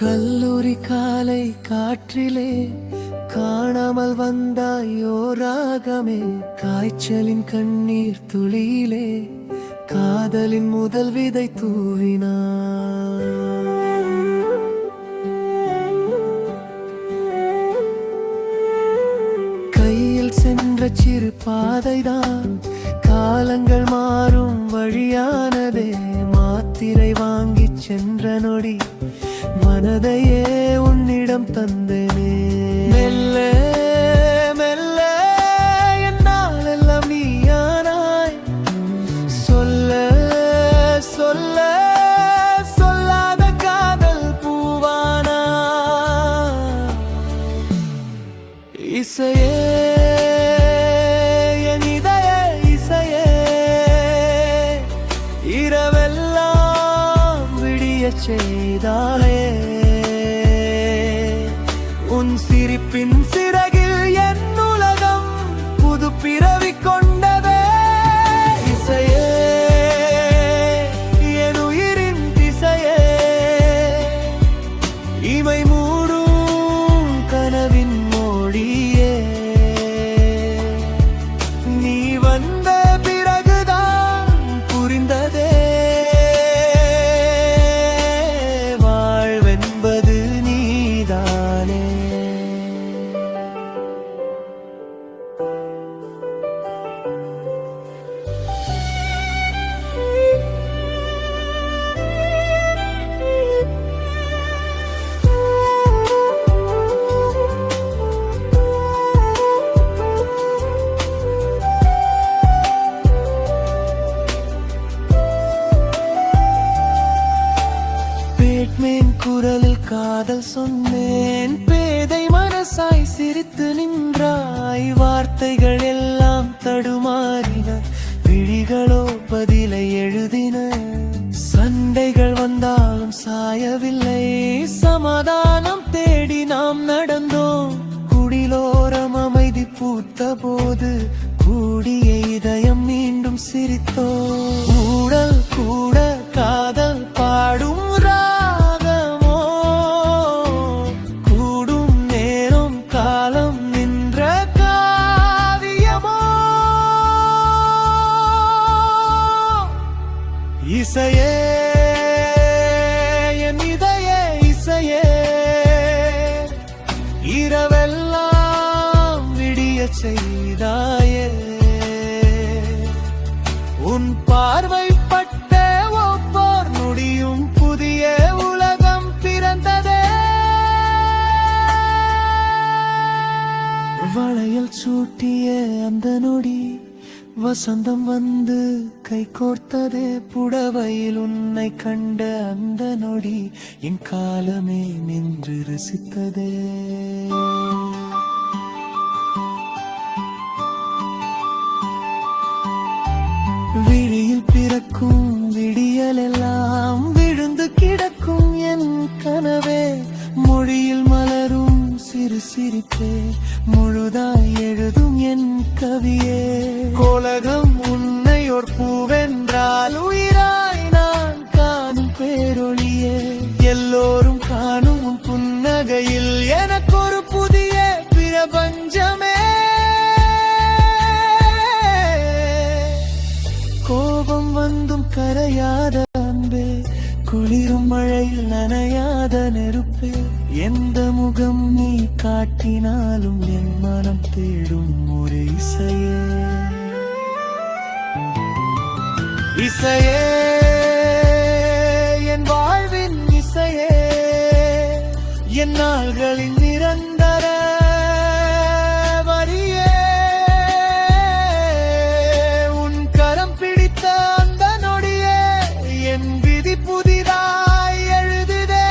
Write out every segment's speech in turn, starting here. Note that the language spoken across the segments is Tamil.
கல்லூரி காலை காற்றிலே காணாமல் வந்தாயோ ராகமே, காய்ச்சலின் கண்ணீர் துளியிலே காதலின் முதல் விதை தூவினார். கையில் சென்ற சிறு பாதைதான் காலங்கள் மாறும் வழியானதே, மாத்திரை வாங்கி சென்ற நொடி மனதையே உன்னிடம் தந்தேனே. மெல்ல மெல்ல என்னால் எல்லாம் நீயானாய், சொல்ல சொல்ல சொல்லாத காதல் பூவானா. இசையே என் இதய இசையே, இரவெல்லாம் விடியச் செய்தாயே. உன் சிரிப்பின் சிறகில் என் உலகம் புது பிறவி கொண்டதே. இசையே என் உயிரின் திசையே, இமை மூடும் கனவின் மொழியே. நீ வந்த பிறகுதான் புரிந்ததே, வாழ்வென்பது நீதானே. பேட்மேன் குரலில் காதல் சொன்னேன், பேதை மனசாய் சிரித்து நின்றாய். வார்த்தைகள் எல்லாம் தடுமாறின, விழிகளோ பதிலை எழுதின. சண்டைகள் வந்தாலும் சாயவில்லை, சமாதானம் தேடி நாம் நடந்தோம். குடிலோரம் அமைதி பூத்த போது கூடிய இதயம் மீண்டும் சிரித்தோம். ஊடல் கூட காதல் பாடும் ராகமோ, கூடும் நேரம் காலம் நின்ற காவியமோ. இசையே என் இதய இசையே, இரவெல்லாம் விடியச் செய்தாயே. உன் பார்வை பட்ட ஒவ்வொரு நொடியும் புதிய உலகம் பிறந்ததே. வளையல் சூட்டிய அந்த நொடி வசந்தம் வந்து கை கோர்த்ததே. புடவையில் உன்னை கண்ட அந்த நொடி என் காலமே நின்று ரசித்ததே. விழியில் பிறக்கும் விடியல் எல்லாம் விழுந்து கிடக்கும் என் கனவே. மொழியில் மலரும் சிறு சிரிப்பே, முழுதாய் எழுதும் என் கவியே. கோலகம் உன்னை ஒரு பூவென்றால் உயிராய் நான் காணும் பேரொழியே. எல்லோரும் காணும் உன் புன்னகையில் எனக்கு ஒரு புதிய பிரபஞ்சமே. கோபம் வந்தும் கரையாத அன்பே, குளிரும் மழையில் நனையாத நெருப்பே. எந்த முகம் நீ காட்டினாலும் என் மனம் தேடும் ஒரு இசையே. இசையே என் வாழ்வின் இசையே, என் நாள்களின் நிரந்தர வரியே. உன் கரம் பிடித்த அந்த நொடியே என் விதி புதிதாய் எழுதுதே.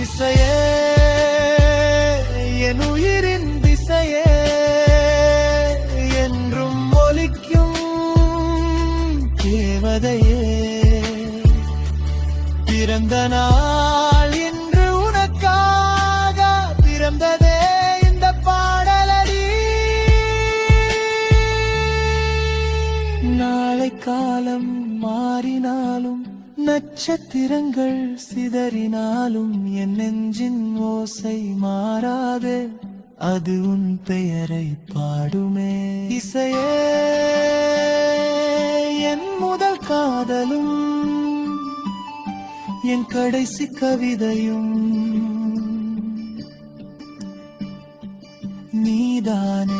இசையே என் உயிரின் திசையே, என்றும் ஒலிக்கும் தேவதையே. பிறந்த நாள் இன்று உனக்காக பிறந்ததே இந்த பாடலடி. நாளை காலம் மாறினாலும் நட்சத்திரங்கள் சிதறினாலும் என் நெஞ்சின் ஓசை மாறாதே, அது உன் பெயரை பாடுமே. இசையே என் முதல் காதலும் என் கடைசி கவிதையும் நீதானே.